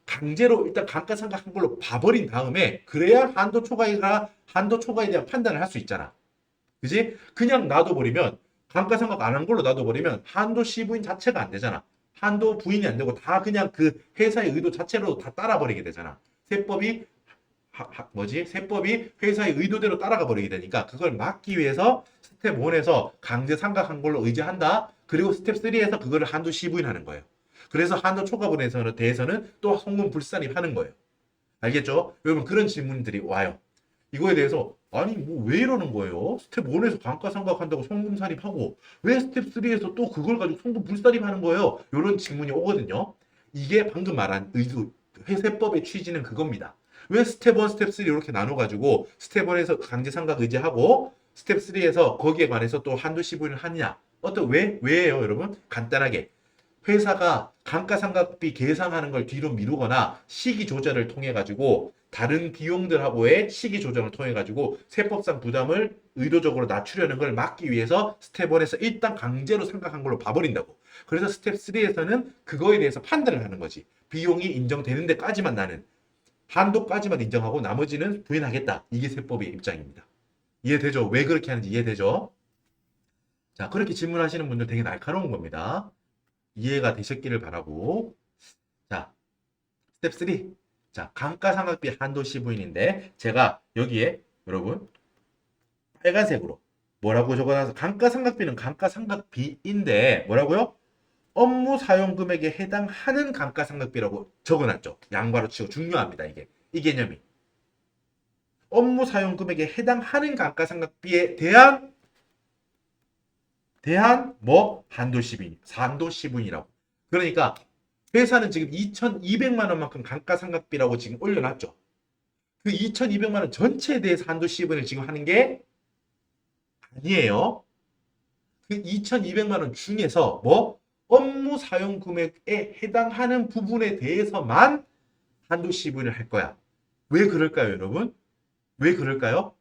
강제로 일단 감가상각한 걸로 봐버린 다음에 그래야 한도 초과에 대한 판단을 할 수 있잖아. 그지? 그냥 놔둬버리면 감가상각 안 한 걸로 놔둬버리면 한도 C부인 자체가 안 되잖아. 한도 부인이 안 되고 다 그냥 그 회사의 의도 자체로 다 따라버리게 되잖아. 세법이 세법이 회사의 의도대로 따라가 버리게 되니까 그걸 막기 위해서 스텝 1에서 강제 상각한 걸로 의지한다. 그리고 스텝 3에서 그거를 한도 C부인하는 거예요. 그래서 한도 초과분에 대해서는 또 송금 불산입하는 거예요. 알겠죠? 여러분 그런 질문들이 와요. 이거에 대해서 아니 뭐 왜 이러는 거예요? 스텝 1에서 감가상각한다고 송금 산입하고 왜 스텝 3에서 또 그걸 가지고 송금 불산입하는 거예요? 이런 질문이 오거든요. 이게 방금 말한 의도 회세법의 취지는 그겁니다. 왜 스텝 1, 스텝 3 이렇게 나눠가지고 스텝 1에서 강제 상각 의제하고 스텝 3에서 거기에 관해서 또 한도 시분을 하느냐? 왜예요, 여러분? 간단하게 회사가 감가상각비 계산하는 걸 뒤로 미루거나 시기 조절을 통해 가지고 다른 비용들하고의 시기 조정을 통해 가지고 세법상 부담을 의도적으로 낮추려는 걸 막기 위해서 스텝 1에서 일단 강제로 상각한 걸로 봐버린다고. 그래서 스텝 3에서는 그거에 대해서 판단을 하는 거지. 비용이 인정되는 데까지만 나는 한도까지만 인정하고 나머지는 부인하겠다. 이게 세법의 입장입니다. 이해되죠? 왜 그렇게 하는지 이해되죠? 자, 그렇게 질문하시는 분들 되게 날카로운 겁니다. 이해가 되셨기를 바라고. 자, 스텝 3. 자, 감가상각비 한도 시부인인데 제가 여기에 여러분 빨간색으로 뭐라고 적어놔서 감가상각비는 감가상각비인데 뭐라고요? 업무 사용 금액에 해당하는 감가상각비라고 적어놨죠. 양괄호 치고 중요합니다. 이게 이 개념이 업무 사용 금액에 해당하는 감가상각비에 대한 한도 시분이라고. 그러니까 회사는 지금 2,200만 원만큼 감가상각비라고 지금 올려놨죠. 그 2,200만 원 전체에 대해서 한도 시분을 지금 하는 게 아니에요. 그 2,200만 원 중에서 업무 사용 금액에 해당하는 부분에 대해서만 한도 시분을 할 거야. 왜 그럴까요, 여러분? 왜 그럴까요?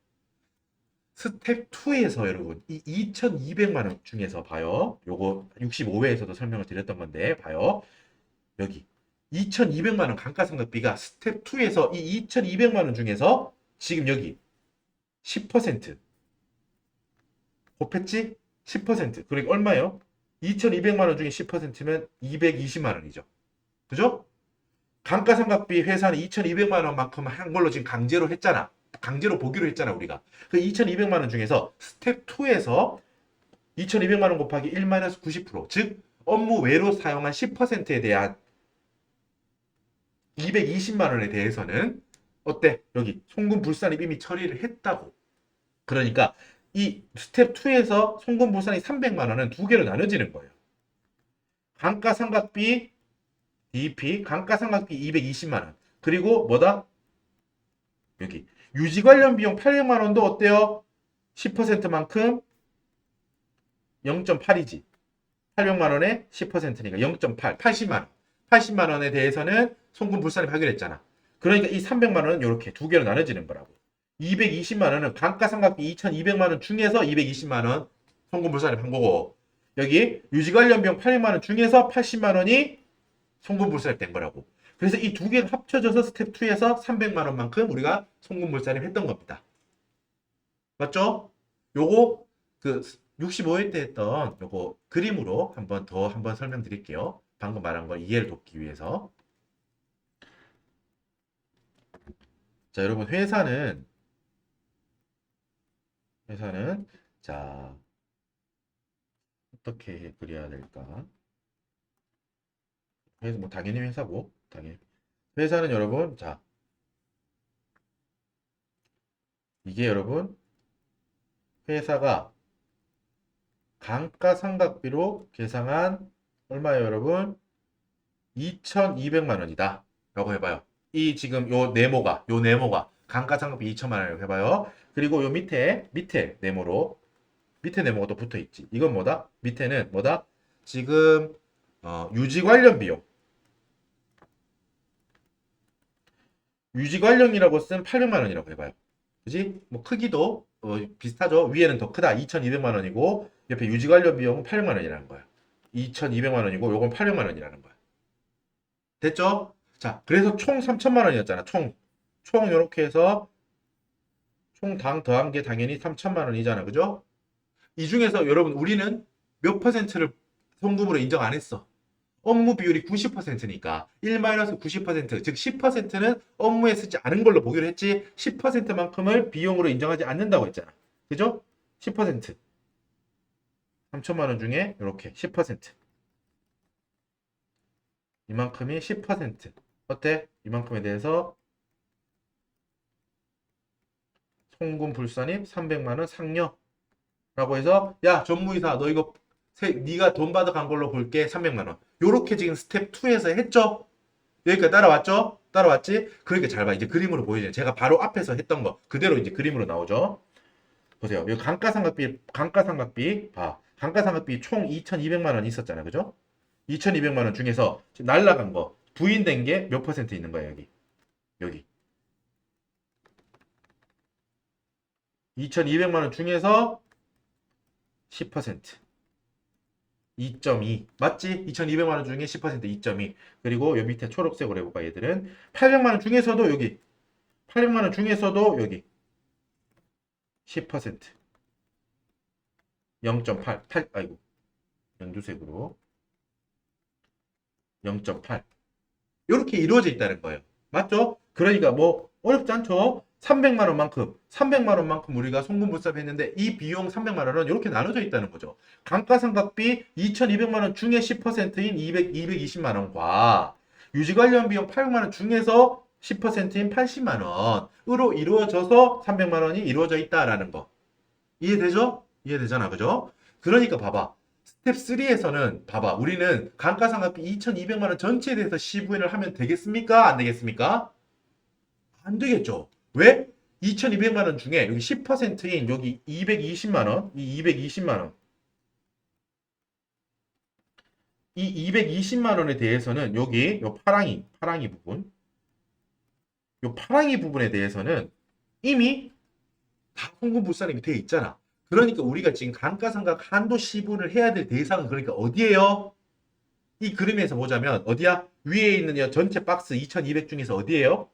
스텝 2에서 여러분 이 2,200만 원 중에서 봐요. 요거 65회에서도 설명을 드렸던 건데 봐요. 여기 2,200만 원 감가상각비가 스텝 2에서 이 2,200만 원 중에서 지금 여기 10% 곱했지? 10% 그러니까 얼마예요? 2,200만 원 중에 10%면 220만 원이죠. 그죠? 감가상각비 회사는 2,200만 원만큼 한 걸로 지금 강제로 했잖아. 강제로 보기로 했잖아, 우리가. 그 2,200만 원 중에서 스텝 2에서 2,200만 원 곱하기 1-90%, 즉 업무 외로 사용한 10%에 대한 220만 원에 대해서는 어때? 여기 송금 불산입 이미 처리를 했다고. 그러니까 이 스텝 2에서 송금 불산입 300만 원은 두 개로 나눠지는 거예요. 감가상각비 DP, 감가상각비 220만 원. 그리고 뭐다? 여기 유지 관련 비용 800만 원도 어때요? 10%만큼 0.8이지. 800만 원에 10%니까 0.8, 80만 원. 80만 원에 대해서는 송금 불산입 하기로 했잖아. 그러니까 이 300만 원은 이렇게 두 개로 나눠지는 거라고. 220만 원은 감가상각비 2,200만 원 중에서 220만 원 송금 불산입 한 거고, 여기 유지 관련 비용 800만 원 중에서 80만 원이 송금 불산입 된 거라고. 그래서 이 두 개가 합쳐져서 스텝 2에서 300만 원만큼 우리가 송금 불산입 했던 겁니다. 맞죠? 요거 그 65회 때 했던 요거 그림으로 한번 설명드릴게요. 방금 말한 거 이해를 돕기 위해서. 자, 여러분 회사는 자, 어떻게 그려야 될까? 회사 뭐 당연히 회사고 당연히 회사는 여러분 자, 이게 여러분 회사가 감가상각비로 계상한 얼마예요, 여러분? 2,200만 원이다. 라고 해봐요. 이 지금 요 네모가 감가상각비 2천만 원이라고 해봐요. 그리고 요 밑에 네모가 또 붙어 있지. 이건 뭐다? 밑에는 뭐다? 지금 유지 관련 비용. 유지 관련이라고 쓴 800만 원이라고 해봐요. 그지? 뭐 크기도 비슷하죠. 위에는 더 크다. 2,200만 원이고 옆에 유지 관련 비용은 800만 원이라는 거야. 2,200만 원이고 요건 800만 원이라는 거야. 됐죠? 자, 그래서 총 3천만 원이었잖아. 총 요렇게 해서 총 더한 게 당연히 3천만 원이잖아. 그죠? 이 중에서 여러분 우리는 몇 퍼센트를 송금으로 인정 안 했어? 업무 비율이 90%니까 1-90%, 즉 10%는 업무에 쓰지 않은 걸로 보기로 했지 10%만큼을 비용으로 인정하지 않는다고 했잖아. 그죠? 10%. 3천만 원 중에 이렇게 10%. 이만큼이 10%. 어때? 이만큼에 대해서 송금 불산입 300만 원 상여라고 해서 야, 전무이사 너 이거 네가 돈 받아간 걸로 볼게 300만 원. 요렇게 지금 스텝 2에서 했죠? 여기까지 따라왔죠? 따라왔지? 그러니까 잘 봐. 이제 그림으로 보이죠. 제가 바로 앞에서 했던 거 그대로 이제 그림으로 나오죠. 보세요. 여기 감가상각비 봐. 감가상각비 총 2,200만 원 있었잖아. 그죠? 2,200만 원 중에서 지금 날라간 거 부인된 게 몇 퍼센트 있는 거야, 여기. 2,200만 원 중에서 10%. 2.2 맞지? 2,200만 원 중에 10% 2.2. 그리고 요 밑에 초록색으로 해볼까 얘들은 800만 원 중에서도 여기 800만 원 중에서도 여기 10% 0.8 아이고 연두색으로 0.8 이렇게 이루어져 있다는 거예요. 맞죠? 그러니까 뭐 어렵지 않죠? 300만 원만큼 우리가 송금불납했는데 이 비용 300만 원은 이렇게 나눠져 있다는 거죠. 감가상각비 2,200만 원 중에 10%인 220만 원과 유지 관련 비용 800만 원 중에서 10%인 80만 원으로 이루어져서 300만 원이 이루어져 있다라는 거. 이해되죠? 이해되잖아. 그죠? 그러니까 봐봐. 스텝 3에서는 봐봐. 우리는 감가상각비 2,200만 원 전체에 대해서 시부인을 하면 되겠습니까? 안 되겠습니까? 안 되겠죠. 왜? 2,200만 원 중에 여기 10%인 여기 220만 원, 이 220만 원. 이 220만 원에 대해서는 여기 요 파랑이 부분. 요 파랑이 부분에 대해서는 이미 다 송금불산입이 되어 있잖아. 그러니까 우리가 지금 감가상각 한도 시분을 해야 될 대상은 그러니까 어디예요? 이 그림에서 보자면 어디야? 위에 있는 전체 박스 2,200 중에서 어디예요?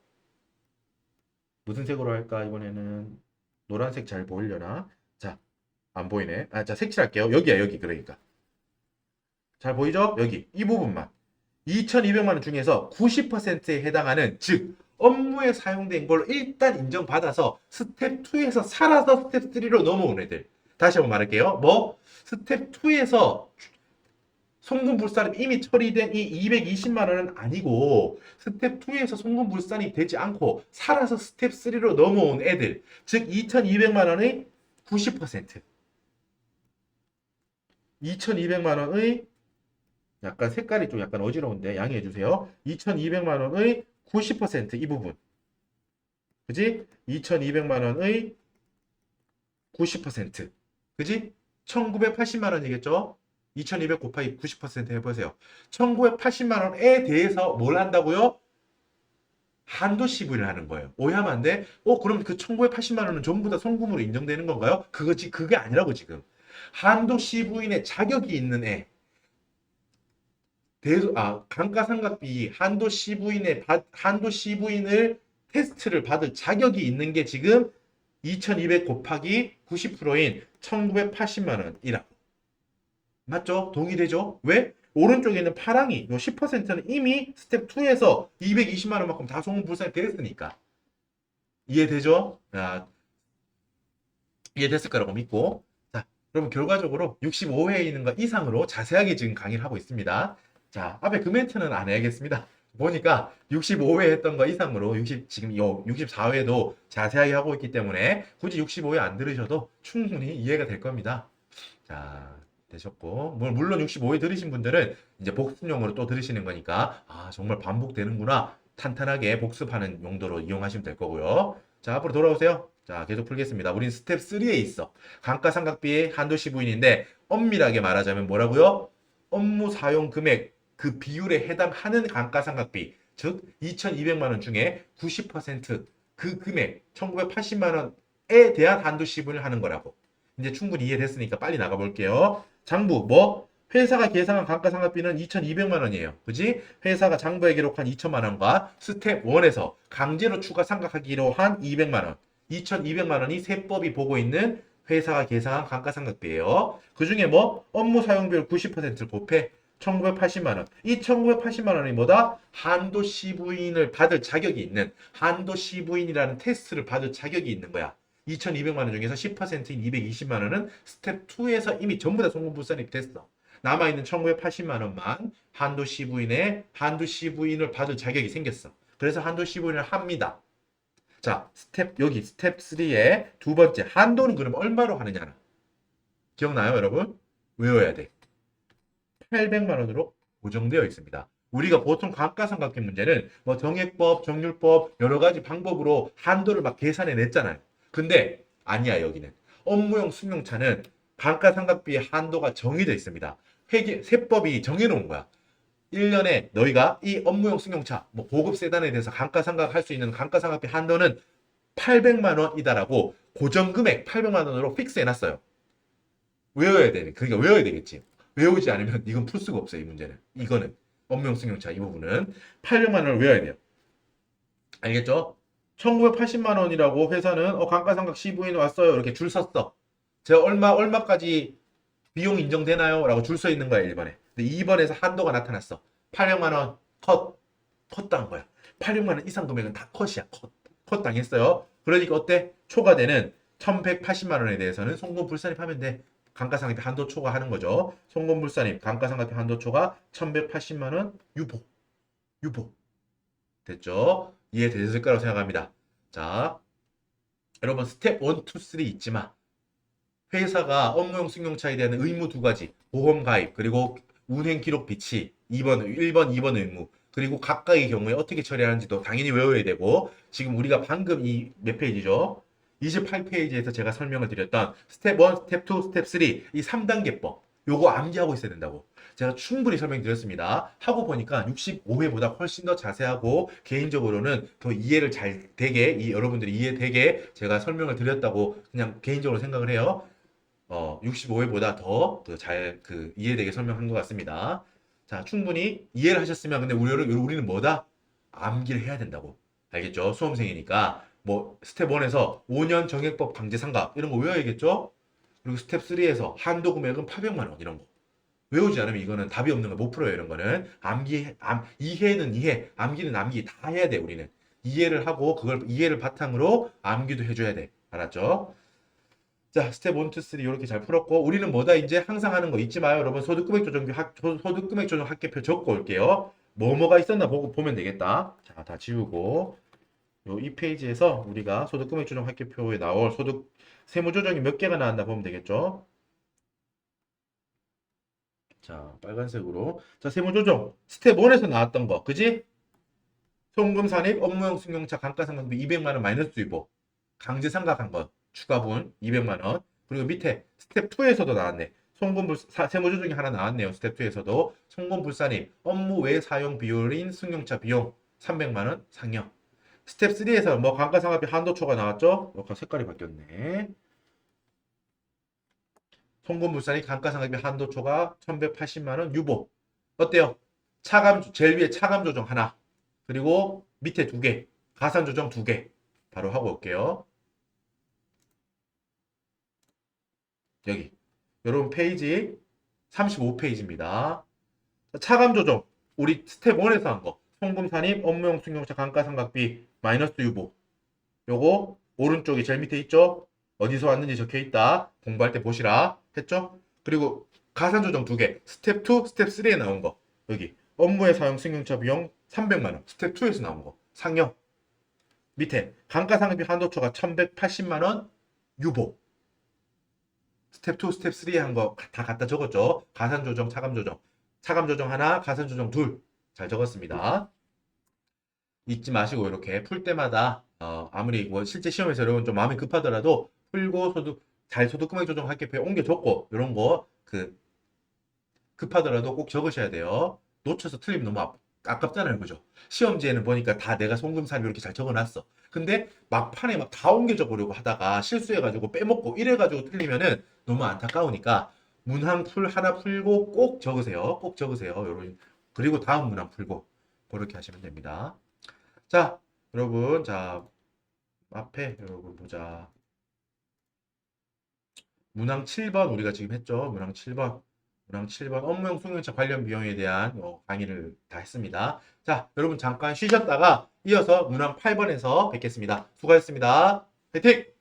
무슨 색으로 할까 이번에는? 노란색 잘 보이려나? 자, 안 보이네. 자, 색칠할게요. 여기야, 여기. 그러니까 잘 보이죠? 여기 이 부분만 2,200만 원 중에서 90%에 해당하는, 즉 업무에 사용된 걸로 일단 인정받아서 스텝 2에서 살아서 스텝 3로 넘어온 애들. 다시 한번 말할게요. 뭐 스텝 2에서 송금불산이 이미 처리된 이 220만 원은 아니고 스텝 2에서 송금불산이 되지 않고 살아서 스텝 3로 넘어온 애들, 즉 2,200만 원의 90%, 2,200만 원의 약간 색깔이 좀 약간 어지러운데 양해해 주세요. 2,200만 원의 90%이 부분, 그지? 2,200만 원의 90%, 그지? 1,980만 원이겠죠? 2,200 곱하기 90% 해보세요. 1,980만 원에 대해서 뭘 한다고요? 한도 시부를 하는 거예요. 오해하면 안 돼? 그럼 그 1,980만 원은 전부 다 송금으로 인정되는 건가요? 그게 아니라고 지금. 한도 시부인의 자격이 있는 애. 감가상각비 한도 시부인을 테스트를 받을 자격이 있는 게 지금 2200 곱하기 90%인 1980만 원이라고. 맞죠? 동의되죠? 왜? 오른쪽에 있는 파랑이 요 10%는 이미 스텝 2에서 220만 원만큼 다 송금불산이 됐으니까. 이해되죠? 자, 이해됐을 거라고 믿고. 자, 여러분 결과적으로 65회에 있는 것 이상으로 자세하게 지금 강의를 하고 있습니다. 자, 앞에 그 멘트는 안 해야겠습니다. 보니까 65회 했던 거 이상으로 지금 요 64회도 자세하게 하고 있기 때문에 굳이 65회 안 들으셔도 충분히 이해가 될 겁니다. 자, 되셨고, 물론 65회 들으신 분들은 이제 복습용으로 또 들으시는 거니까, 아, 정말 반복되는구나. 탄탄하게 복습하는 용도로 이용하시면 될 거고요. 자, 앞으로 돌아오세요. 자, 계속 풀겠습니다. 우린 스텝 3에 있어. 감가상각비의 한도시 부인인데, 엄밀하게 말하자면 뭐라고요? 업무 사용 금액 그 비율에 해당하는 감가상각비, 즉 2,200만 원 중에 90%그 금액 1,980만 원에 대한 한도시 부인을 하는 거라고. 이제 충분히 이해됐으니까 빨리 나가볼게요. 장부, 뭐? 회사가 계상한 감가상각비는 2,200만 원이에요. 그지? 회사가 장부에 기록한 2천만 원과 스텝 1에서 강제로 추가 상각하기로 한 200만 원. 2,200만 원이 세법이 보고 있는 회사가 계상한 감가상각비예요. 그 중에 뭐? 업무 사용비율 90%를 곱해 1,980만 원. 이 1,980만 원이 뭐다? 한도 시부인을 받을 자격이 있는 한도 시부인이라는 테스트를 받을 자격이 있는 거야. 2,200만 원 중에서 10%인 220만 원은 스텝 2에서 이미 전부 다 송금불산이 됐어. 남아있는 1,980만 원만 한도 시부인을 받을 자격이 생겼어. 그래서 한도 시부인을 합니다. 자, 여기 스텝 3의 두 번째, 한도는 그럼 얼마로 하느냐? 기억나요, 여러분? 외워야 돼. 800만 원으로 고정되어 있습니다. 우리가 보통 감가상각비 문제는 뭐 정액법, 정률법 여러 가지 방법으로 한도를 막 계산해 냈잖아요. 근데 아니야, 여기는. 업무용 승용차는 감가상각비의 한도가 정해져 있습니다. 세법이 정해놓은 거야. 1년에 너희가 이 업무용 승용차, 뭐 고급 세단에 대해서 감가상각할 수 있는 감가상각비 한도는 800만 원이다라고 고정금액 800만 원으로 픽스 해놨어요. 외워야 되네. 그러니까 외워야 되겠지. 외우지 않으면 이건 풀 수가 없어요, 이 문제는. 이거는 업무용 승용차 이 부분은 800만 원을 외워야 돼요. 알겠죠? 1980만 원이라고 회사는 감가상각 시부인 왔어요. 이렇게 줄 섰어. 제가 얼마까지 비용 인정되나요? 라고 줄 서 있는 거야, 1번에. 근데 2번에서 한도가 나타났어. 800만 원 컷 당한 거야. 800만 원 이상 금액은 다 컷이야. 컷 당했어요. 그러니까 어때? 초과되는 1180만 원에 대해서는 송금불산입하면 돼. 감가상각비 한도 초과하는 거죠. 송금불산입 감가상각비 한도 초과 1180만 원 유보. 됐죠? 이해되셨을 거라고 생각합니다. 자, 여러분 스텝 1, 2, 3 잊지 마. 회사가 업무용 승용차에 대한 의무 두 가지, 보험 가입, 그리고 운행 기록 비치, 1번, 2번 의무, 그리고 각각의 경우에 어떻게 처리하는지도 당연히 외워야 되고, 지금 우리가 방금 이 몇 페이지죠? 28페이지에서 제가 설명을 드렸던 스텝 1, 스텝 2, 스텝 3, 이 3단계법, 요거 암기하고 있어야 된다고. 제가 충분히 설명드렸습니다. 하고 보니까 65회보다 훨씬 더 자세하고 개인적으로는 더 이해를 잘 되게, 여러분들이 이해되게 제가 설명을 드렸다고 그냥 개인적으로 생각을 해요. 65회보다 더 잘 이해되게 설명한 것 같습니다. 자, 충분히 이해를 하셨으면 근데 우리는 뭐다? 암기를 해야 된다고. 알겠죠? 수험생이니까 뭐 스텝 1에서 5년 정액법 강제상각 이런 거 외워야겠죠? 그리고 스텝 3에서 한도 금액은 800만 원 이런 거. 외우지 않으면 이거는 답이 없는 거 못 풀어요. 이런 거는 이해는 이해, 암기는 암기 다 해야 돼. 우리는 이해를 하고 그걸 이해를 바탕으로 암기도 해줘야 돼. 알았죠? 자, 스텝 1, 2, 3 이렇게 잘 풀었고 우리는 뭐다 이제 항상 하는 거 잊지 마요. 여러분 소득금액 조정 학계표 적고 올게요. 뭐가 있었나 보면 되겠다. 자, 다 지우고 이 페이지에서 우리가 소득금액 조정 학계표에 나올 소득 세무조정이 몇 개가 나왔나 보면 되겠죠. 자, 빨간색으로. 자, 세무조정. 스텝 1에서 나왔던 거. 그지? 송금 산입 업무용 승용차 감가상각비 200만 원 마이너스 유보. 강제 상각한 거. 추가분 200만 원. 그리고 밑에 스텝 2에서도 나왔네. 세무조정이 하나 나왔네요. 스텝 2에서도. 송금불산입 업무 외 사용 비율인 승용차 비용 300만 원 상여. 스텝 3에서 뭐 감가상각비 한도초가 나왔죠? 색깔이 바뀌었네. 송금불산이 감가상각비 한도초가 1180만 원 유보. 어때요? 제일 위에 차감 조정 하나. 그리고 밑에 두 개. 가산 조정 두 개. 바로 하고 올게요. 여기. 여러분 페이지 35페이지입니다. 차감 조정. 우리 스텝 1에서 한 거. 송금 산입, 업무용 승용차 감가상각비, 마이너스 유보. 요거 오른쪽에 제일 밑에 있죠? 어디서 왔는지 적혀 있다. 공부할 때 보시라. 했죠? 그리고 가산 조정 두 개. 스텝 2, 스텝 3에 나온 거. 여기. 업무에 사용 승용차 비용 300만 원. 스텝 2에서 나온 거. 상여. 밑에 감가상각비 한도초가 1180만 원. 유보. 스텝 2, 스텝 3에 한 거 다 갖다 적었죠? 가산 조정, 차감 조정. 차감 조정 하나, 가산 조정 둘. 잘 적었습니다. 잊지 마시고 이렇게 풀 때마다 아무리 뭐 실제 시험에서 여러분 좀 마음이 급하더라도 풀고 잘 소득 금액 조정 합계표에 옮겨 적고 이런 거 급하더라도 꼭 적으셔야 돼요. 놓쳐서 틀리면 너무 아깝잖아요, 그죠? 시험지에는 보니까 다 내가 송금산 이렇게 잘 적어놨어. 근데 막판에 막 다 옮겨 적으려고 하다가 실수해가지고 빼먹고 이래가지고 틀리면은 너무 안타까우니까 문항 하나 풀고 꼭 적으세요. 꼭 적으세요. 여러분. 그리고 다음 문항 풀고 그렇게 하시면 됩니다. 자, 여러분, 자, 앞에 여러분 보자. 문항 7번 우리가 지금 했죠. 문항 7번. 문항 7번 업무용 승용차 관련 비용에 대한 강의를 다 했습니다. 자, 여러분 잠깐 쉬셨다가 이어서 문항 8번에서 뵙겠습니다. 수고하셨습니다. 화이팅!